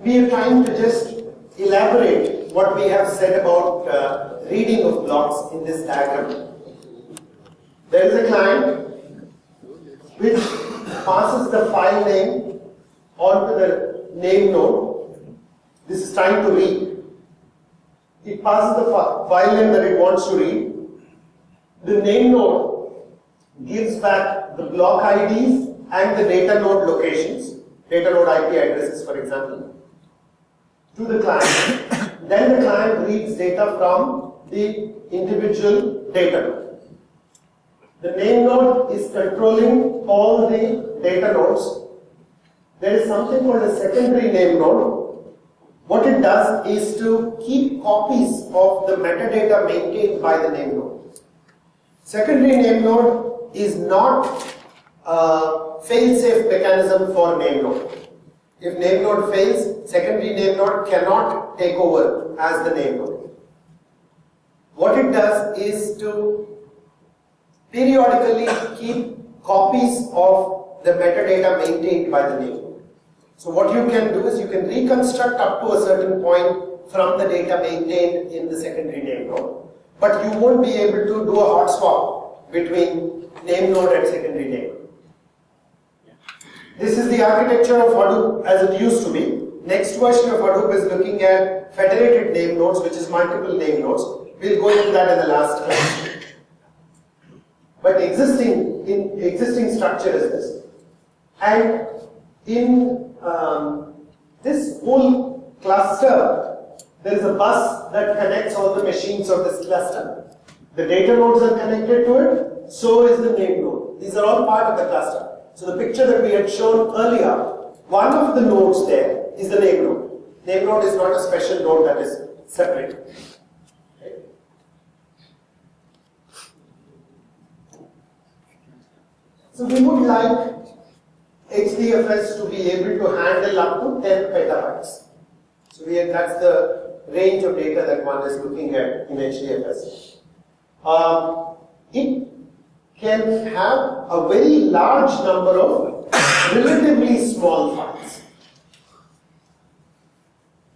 we are trying to just elaborate what we have said about reading of blocks in this diagram. There is a client which passes the file name onto the name node. This is trying to read. It passes the file name that it wants to read. The name node gives back the block IDs and the data node locations, data node IP addresses for example, to the client. Then the client reads data from the individual data node. The name node is controlling all the data nodes. There is something called a secondary name node. What it does is to keep copies of the metadata maintained by the name node. Secondary name node is not a fail-safe mechanism for name node. If name node fails, secondary name node cannot take over as the name node. What it does is to periodically keep copies of the metadata maintained by the name node. So what you can do is you can reconstruct up to a certain point from the data maintained in the secondary name node, but you won't be able to do a hot swap between name node and secondary name node. This is the architecture of Hadoop as it used to be. Next version of Hadoop is looking at federated name nodes, which is multiple name nodes. We'll go into that in the last class. But existing structure is this. And in this whole cluster, there is a bus that connects all the machines of this cluster. The data nodes are connected to it, so is the name node. These are all part of the cluster. So the picture that we had shown earlier, one of the nodes there is the name node. Name node is not a special node that is separate. Okay. So we would like HDFS to be able to handle up to 10 petabytes. So that's the range of data that one is looking at in HDFS. It can have a very large number of relatively small files.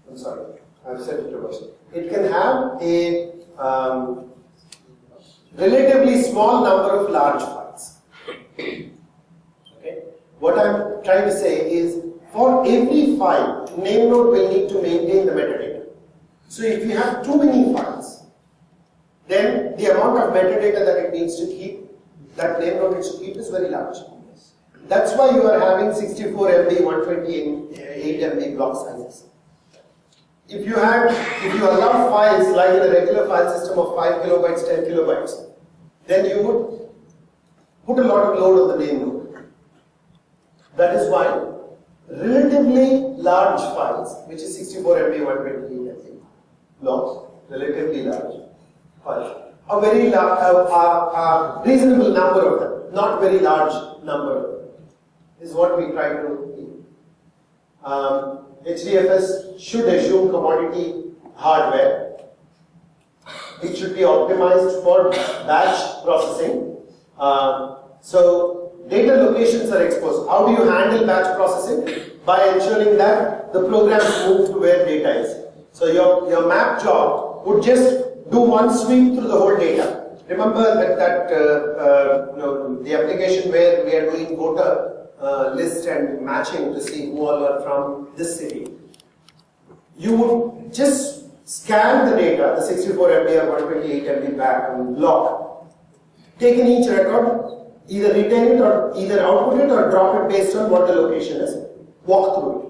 I'm sorry, I've said it reversed. It can have a relatively small number of large files. Okay. What I'm trying to say is, for every file, name node will need to maintain the metadata. So if you have too many files, then the amount of metadata that it needs to keep, that name node needs to keep, is very large. That's why you are having 64 MB, 128 MB block sizes. If you allow files like in a regular file system of 5 kilobytes, 10 kilobytes, then you would put a lot of load on the name node. That is why relatively large files, which is 64 MB, 128 MB blocks, relatively large files, a very reasonable number of them, not very large number of them, is what we try to do. HDFS should assume commodity hardware. It should be optimized for batch processing. So data locations are exposed. How do you handle batch processing? By ensuring that the programs move to where data is. So your map job would just do one sweep through the whole data. Remember that the application where we are doing voter list and matching to see who all are from this city. You would just scan the data, the 64 MB or 128 MB back and block. Take in each record, either retain it or either output it or drop it based on what the location is. Walk through it.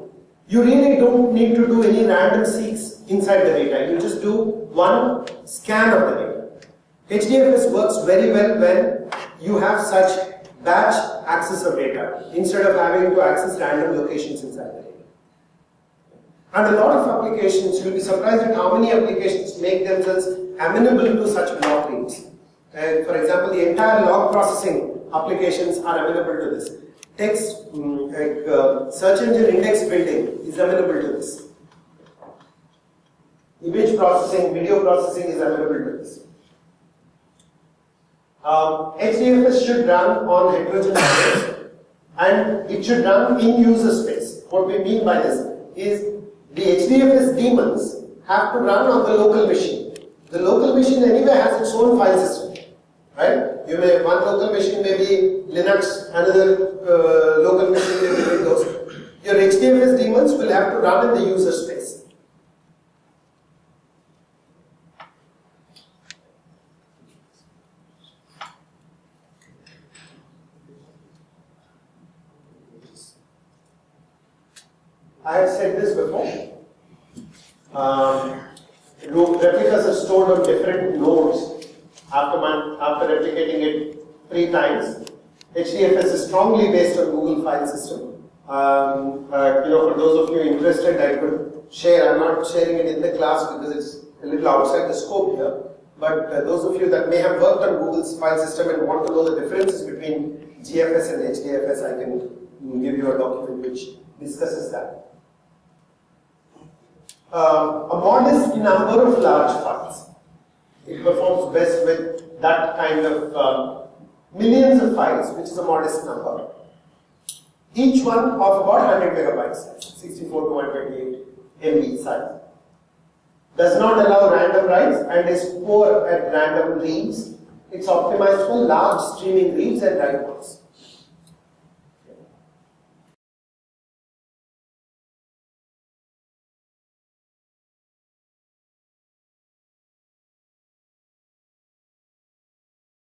You really don't need to do any random seeks inside the data. You just do one scan of the data. HDFS works very well when you have such batch access of data instead of having to access random locations inside the data. And a lot of applications, you'll be surprised at how many applications make themselves amenable to such block reads. For example, the entire log processing applications are amenable to this. Text, search engine index building is amenable to this. Image processing, video processing is amenable to this. HDFS should run on heterogeneous space and it should run in user space. What we mean by this is the HDFS daemons have to run on the local machine. The local machine anyway has its own file system, right? One local machine may be Linux, another local machine may be Windows. Your HDFS daemons will have to run in the user space. I have said this before. Replicas are stored on different nodes after replicating it 3 times. HDFS is strongly based on Google file system. For those of you interested, I could share. I'm not sharing it in the class because it's a little outside the scope here. But those of you that may have worked on Google's file system and want to know the differences between GFS and HDFS, I can give you a document which discusses that. A modest number of large files. It performs best with that kind of millions of files, which is a modest number. Each one of about 100 megabytes size, 64 to 128 MB size. Does not allow random writes and is poor at random reads. It's optimized for large streaming reads and write ones.